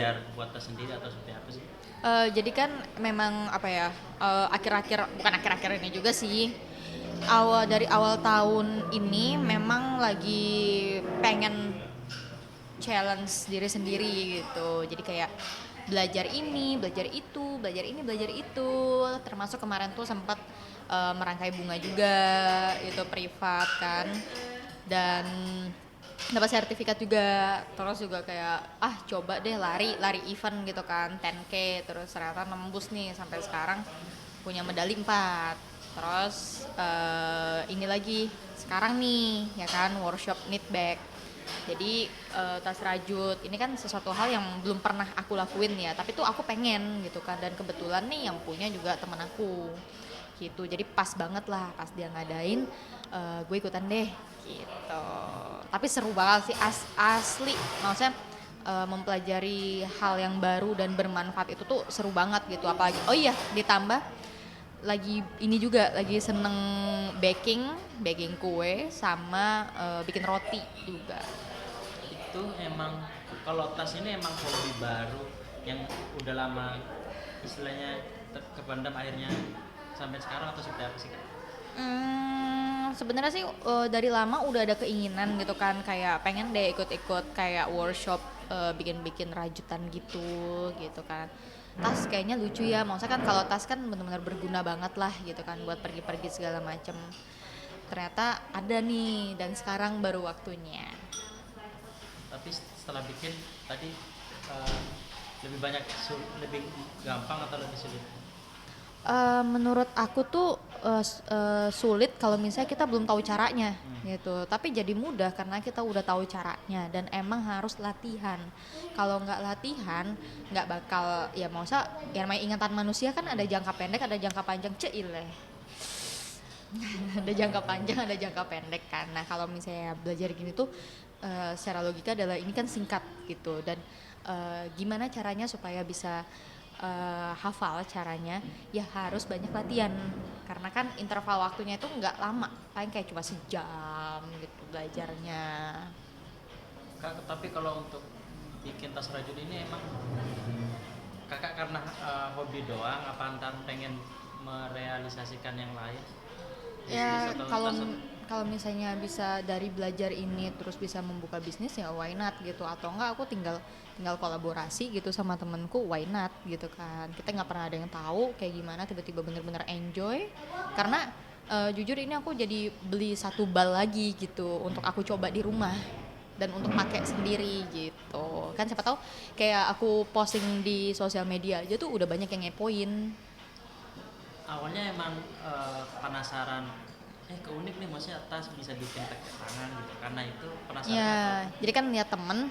belajar buat tas sendiri atau seperti apa sih? Jadi kan memang apa ya, bukan akhir-akhir ini juga sih, dari awal tahun ini memang lagi pengen challenge diri sendiri gitu. Jadi kayak belajar ini, belajar itu, belajar ini, belajar itu. Termasuk kemarin tuh sempat merangkai bunga juga, itu privat kan. Dan dapat sertifikat juga. Terus juga kayak coba deh lari event gitu kan, 10K, terus ternyata nembus nih sampai sekarang punya medali 4. Terus ini lagi sekarang nih ya kan, workshop knit bag. Jadi tas rajut ini kan sesuatu hal yang belum pernah aku lakuin ya, tapi tuh aku pengen gitu kan, dan kebetulan nih yang punya juga temen aku gitu. Jadi pas banget lah pas dia ngadain, gue ikutan deh gitu. Tapi seru banget sih, asli maksudnya mempelajari hal yang baru dan bermanfaat itu tuh seru banget gitu. Apalagi oh iya, ditambah lagi ini juga lagi seneng baking kue sama bikin roti juga. Itu emang kalau tas ini emang hobi baru yang udah lama istilahnya kependam akhirnya sampai sekarang atau seperti apa sih Kak? Sebenarnya sih dari lama udah ada keinginan gitu kan, kayak pengen deh ikut-ikut kayak workshop bikin-bikin rajutan gitu kan. Tas kayaknya lucu ya, maksudnya kan kalau tas kan benar-benar berguna banget lah gitu kan buat pergi-pergi segala macem. Ternyata ada nih dan sekarang baru waktunya. Tapi setelah bikin tadi eh, lebih banyak lebih gampang atau lebih sulit? Menurut aku tuh sulit kalau misalnya kita belum tahu caranya gitu. Tapi jadi mudah karena kita udah tahu caranya dan emang harus latihan. Kalau nggak latihan nggak bakal, ya mausa ya, namanya ingatan manusia kan ada jangka pendek ada jangka panjang, ceileh. Ada jangka panjang ada jangka pendek kan. Nah kalau misalnya belajar gini tuh secara logika adalah ini kan singkat gitu, dan gimana caranya supaya bisa hafal caranya, ya harus banyak latihan karena kan interval waktunya itu nggak lama, paling kayak cuma sejam gitu belajarnya. Kak, tapi kalau untuk bikin tas rajut ini emang kakak karena hobi doang apa antar pengen merealisasikan yang lain, bisnis Ya atau kalau tas? kalau misalnya bisa dari belajar ini terus bisa membuka bisnis, ya why not gitu, atau enggak aku tinggal tinggal kolaborasi gitu sama temenku, why not gitu kan. Kita nggak pernah ada yang tahu kayak gimana tiba-tiba bener-bener enjoy. Karena jujur ini aku jadi beli satu bal lagi gitu untuk aku coba di rumah dan untuk pakai sendiri gitu kan, siapa tahu kayak aku posting di sosial media aja tuh udah banyak yang ngepoin. Awalnya emang penasaran, keunik nih maksudnya tas bisa bikin pakai tangan gitu, karena itu penasaran Ya atau jadi kan lihat temen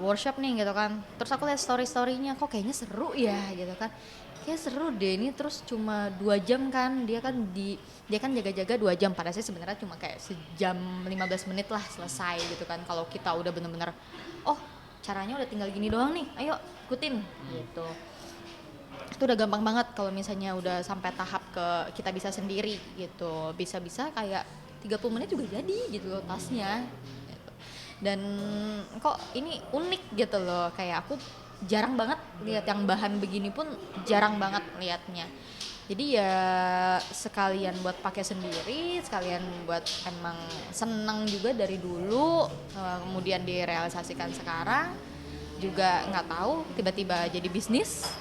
workshop nih gitu kan, terus aku lihat story-storynya kok kayaknya seru ya gitu kan, kayak seru deh ini. Terus cuma 2 jam kan, dia kan jaga-jaga 2 jam, padahal sih sebenarnya cuma kayak sejam 15 menit lah selesai gitu kan. Kalau kita udah bener-bener oh caranya udah tinggal gini doang nih, ayo ikutin gitu, itu udah gampang banget. Kalau misalnya udah sampai tahap ke kita bisa sendiri gitu, bisa-bisa kayak 30 menit juga jadi gitu loh tasnya gitu. Dan kok ini unik gitu loh, kayak aku jarang banget lihat yang bahan begini pun, jarang banget liatnya. Jadi ya sekalian buat pakai sendiri, sekalian buat emang seneng juga dari dulu, kemudian direalisasikan sekarang juga nggak tahu tiba-tiba jadi bisnis.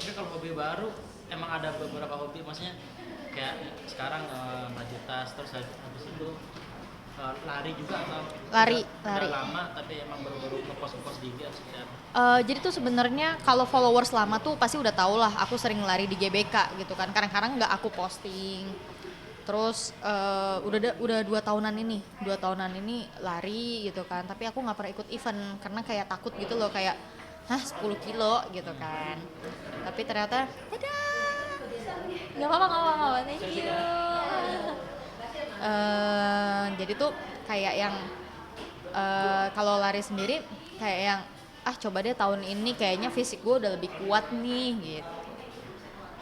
tapi kalau hobi baru emang ada beberapa hobi, maksudnya kayak sekarang rajut tas, terus habis itu lari juga atau Lari. udah lama tapi emang baru-baru ngepost di IG atau seperti apa? Jadi tuh sebenarnya kalau followers lama tuh pasti udah tau lah aku sering lari di GBK gitu kan. Kadang-kadang nggak aku posting. Terus udah 2 tahunan ini lari gitu kan. Tapi aku nggak pernah ikut event karena kayak takut gitu loh, kayak 10 kilo gitu kan. Tapi ternyata nggak apa-apa, thank you. Jadi tuh kayak yang kalau lari sendiri kayak yang coba deh tahun ini kayaknya fisik gue udah lebih kuat nih gitu.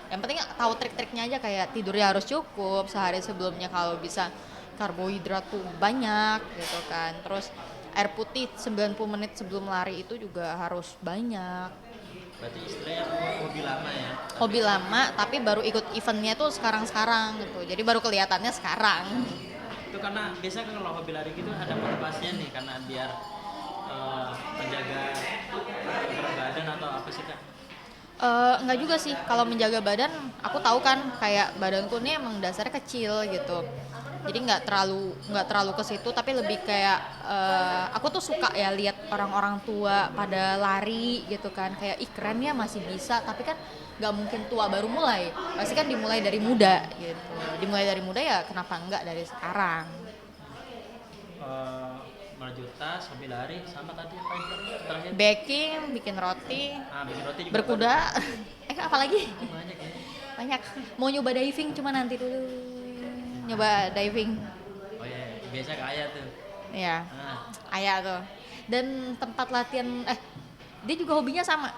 Yang penting tahu trik-triknya aja, kayak tidurnya harus cukup sehari sebelumnya, kalau bisa karbohidrat tuh banyak gitu kan. Terus air putih 90 menit sebelum lari itu juga harus banyak. Berarti istilahnya hobi lama ya. Hobi lama tapi baru ikut eventnya tuh sekarang gitu, jadi baru kelihatannya sekarang. Itu karena biasa kan kalau hobi lari gitu ada motivasinya nih, karena biar menjaga berat badan atau apa sih Kak? Enggak juga sih, kalau menjaga badan aku tahu kan kayak badanku nih emang dasarnya kecil gitu, jadi nggak terlalu ke situ, tapi lebih kayak aku tuh suka ya lihat orang-orang tua pada lari gitu kan, kayak ih keren ya masih bisa, tapi kan nggak mungkin tua baru mulai, pasti kan dimulai dari muda gitu, dimulai dari muda ya kenapa enggak dari sekarang. Melaju tas, hobi lari, sama tadi apa yang terakhir? Baking, bikin roti, Bikin roti juga. berkuda, apalagi Banyak ya. banyak. Mau nyoba diving cuma nanti dulu. Nyoba diving. Oh iya, biasa kaya tuh. Ya, Ah, ayah tuh. Dan tempat latihan dia juga hobinya sama.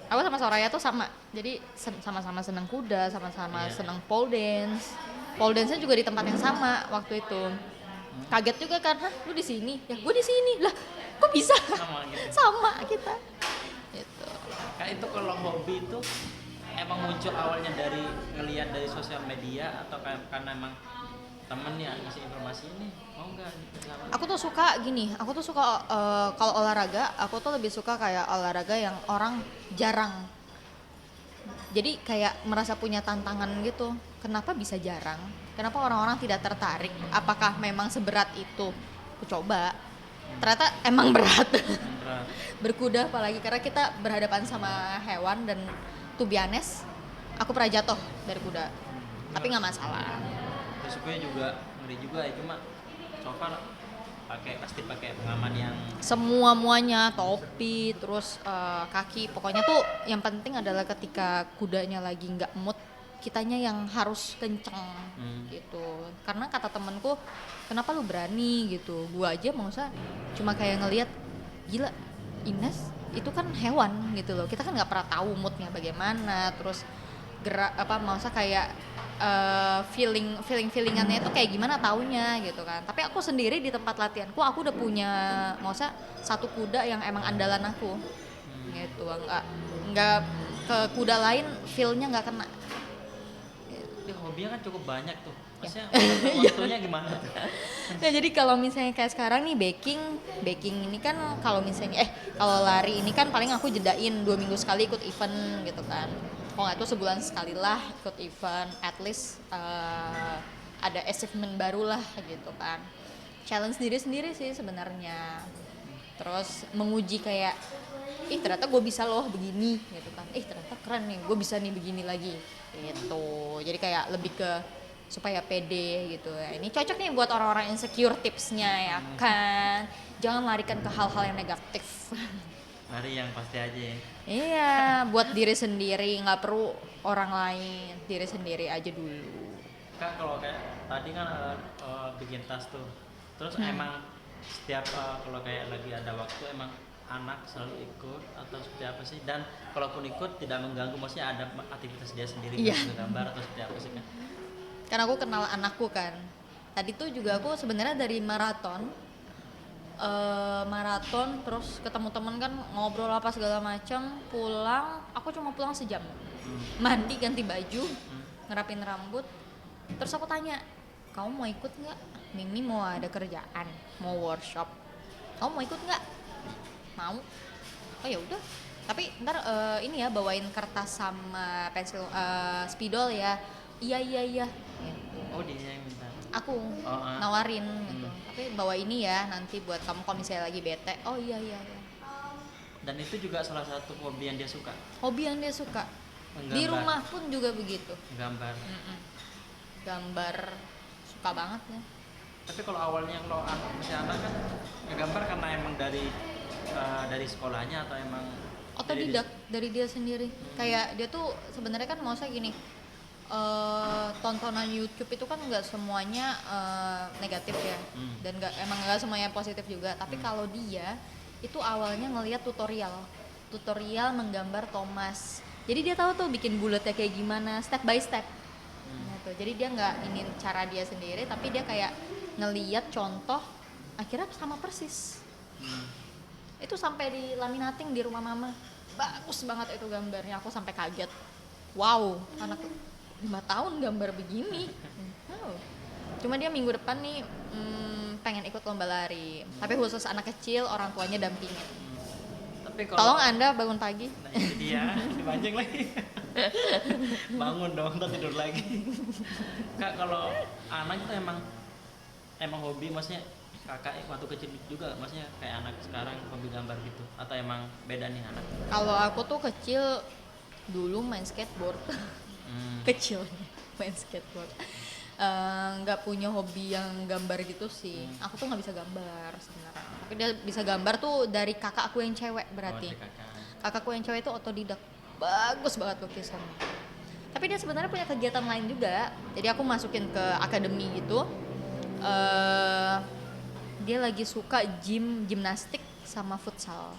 Aku sama Soraya tuh sama. Jadi sama-sama seneng kuda, sama-sama Iya. seneng pole dance. Pole dance-nya juga di tempat yang sama waktu itu. Kaget juga kan, hah lu di sini? Ya gue di sini. Lah, kok bisa? sama gitu. Sama kita. Gitu. Kak, itu kalau hobi itu emang muncul awalnya dari ngelihat dari sosial media atau karena emang temen ya ngasih informasi ini mau nggak bersama? Aku tuh suka gini, aku tuh suka kalau olahraga, aku tuh lebih suka kayak olahraga yang orang jarang. Jadi kayak merasa punya tantangan gitu. Kenapa bisa jarang? Kenapa orang-orang tidak tertarik? Apakah memang seberat itu? Aku coba. Ternyata emang berat. Berat. Berkuda apalagi karena kita berhadapan sama hewan dan to be honest, aku pernah jatuh dari kuda. Tapi nggak masalah. Resikonya juga ngeri juga ya, cuma so far pasti pakai pengaman yang Semua-muanya, topi, terus kaki, pokoknya tuh yang penting adalah ketika kudanya lagi nggak mood, kitanya yang harus kenceng gitu. Karena kata temenku, kenapa lu berani gitu, gua aja mausa cuma kayak ngelihat, gila Ines itu kan hewan gitu loh, kita kan nggak pernah tahu moodnya bagaimana, terus gerak mausa kayak feelingannya itu kayak gimana taunya gitu kan. Tapi aku sendiri di tempat latihanku aku udah punya mausa satu kuda yang emang andalan aku gitu, nggak ke kuda lain feelnya nggak kena. itu hobinya kan cukup banyak tuh. Maksudnya Iya. waktunya gimana tuh? Nah jadi kalau misalnya kayak sekarang nih baking ini kan kalau misalnya kalau lari ini kan paling aku jedain 2 minggu sekali ikut event gitu kan. Kalau nggak tuh sebulan sekali lah ikut event, at least ada achievement baru lah gitu kan. Challenge sendiri sih sebenarnya. Terus menguji kayak, ternyata gue bisa loh begini gitu kan. Ternyata keren nih, gue bisa nih begini lagi gitu. Jadi kayak lebih ke supaya pede gitu ya. Ini cocok nih buat orang-orang insecure tipsnya ya kan. Jangan larikan ke hal-hal yang negatif. Lari yang pasti aja ya. Iya, buat diri sendiri, nggak perlu orang lain, diri sendiri aja dulu. Kak, kalau kayak tadi kan bikin tas tuh, terus emang setiap kalau kayak lagi ada waktu emang anak selalu ikut atau seperti apa sih? Dan kalaupun ikut tidak mengganggu, maksudnya ada aktivitas dia sendiri Iya. gambar atau seperti apa sih kan? Karena aku kenal anakku kan. Tadi tuh juga aku sebenarnya dari maraton terus ketemu temen kan, ngobrol apa segala macam, pulang aku cuma pulang sejam, mandi ganti baju, ngerapin rambut, terus aku tanya, kamu mau ikut nggak? Mimi mau ada kerjaan, mau workshop, kamu mau ikut nggak? Mau. Oh ya udah, tapi ntar ini ya bawain kertas sama pensil spidol ya. Iya gitu. Oh, dia yang minta. Aku nawarin gitu, tapi bawa ini ya nanti buat kamu kalau misalnya lagi bete. Oh iya. Dan itu juga salah satu hobi yang dia suka, Hobi yang dia suka. menggambar. Di rumah pun juga begitu. Gambar. Gambar suka banget ya. Tapi kalau awalnya kalau masih anak kan ngegambar karena emang dari sekolahnya atau emang Otodidak dari dia sendiri. Kayak dia tuh sebenarnya kan mau saya gini, tontonan YouTube itu kan nggak semuanya negatif ya, dan emang nggak semuanya positif juga. Tapi kalau dia itu awalnya ngelihat tutorial menggambar Thomas. Jadi dia tahu tuh bikin bulatnya kayak gimana, step by step. Gitu. Jadi dia nggak ingin cara dia sendiri, tapi dia kayak ngelihat contoh akhirnya sama persis. Hmm. Itu sampai di laminating di rumah mama, bagus banget itu gambarnya, aku sampai kaget, wow, anak 5 tahun gambar begini. Wow. Cuma dia minggu depan nih pengen ikut lomba lari, tapi khusus anak kecil, orang tuanya dampingin. Tapi kalau Tolong Anda bangun pagi. nah itu dia dipancing lagi. Bangun dong, ntar tidur lagi. Kak, kalau anak itu emang hobi, maksudnya kakak waktu kecil juga, maksudnya kayak anak sekarang hobi gambar gitu, atau emang beda nih anak? Kalau aku tuh kecil dulu main skateboard. Kecilnya main skateboard, nggak punya hobi yang gambar gitu sih. Aku tuh nggak bisa gambar sebenarnya, tapi dia bisa gambar tuh dari kakak aku yang cewek. Berarti Oh, kakak. kakakku yang cewek itu otodidak, bagus banget lukisannya. Tapi dia sebenarnya punya kegiatan lain juga, jadi aku masukin ke akademi gitu. Dia lagi suka gimnastik sama futsal.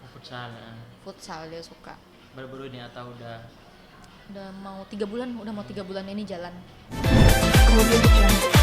Oh, futsal ya. Futsal dia suka. Baru-baru ini atau udah? Udah mau 3 bulan ini jalan. Audio Jungle.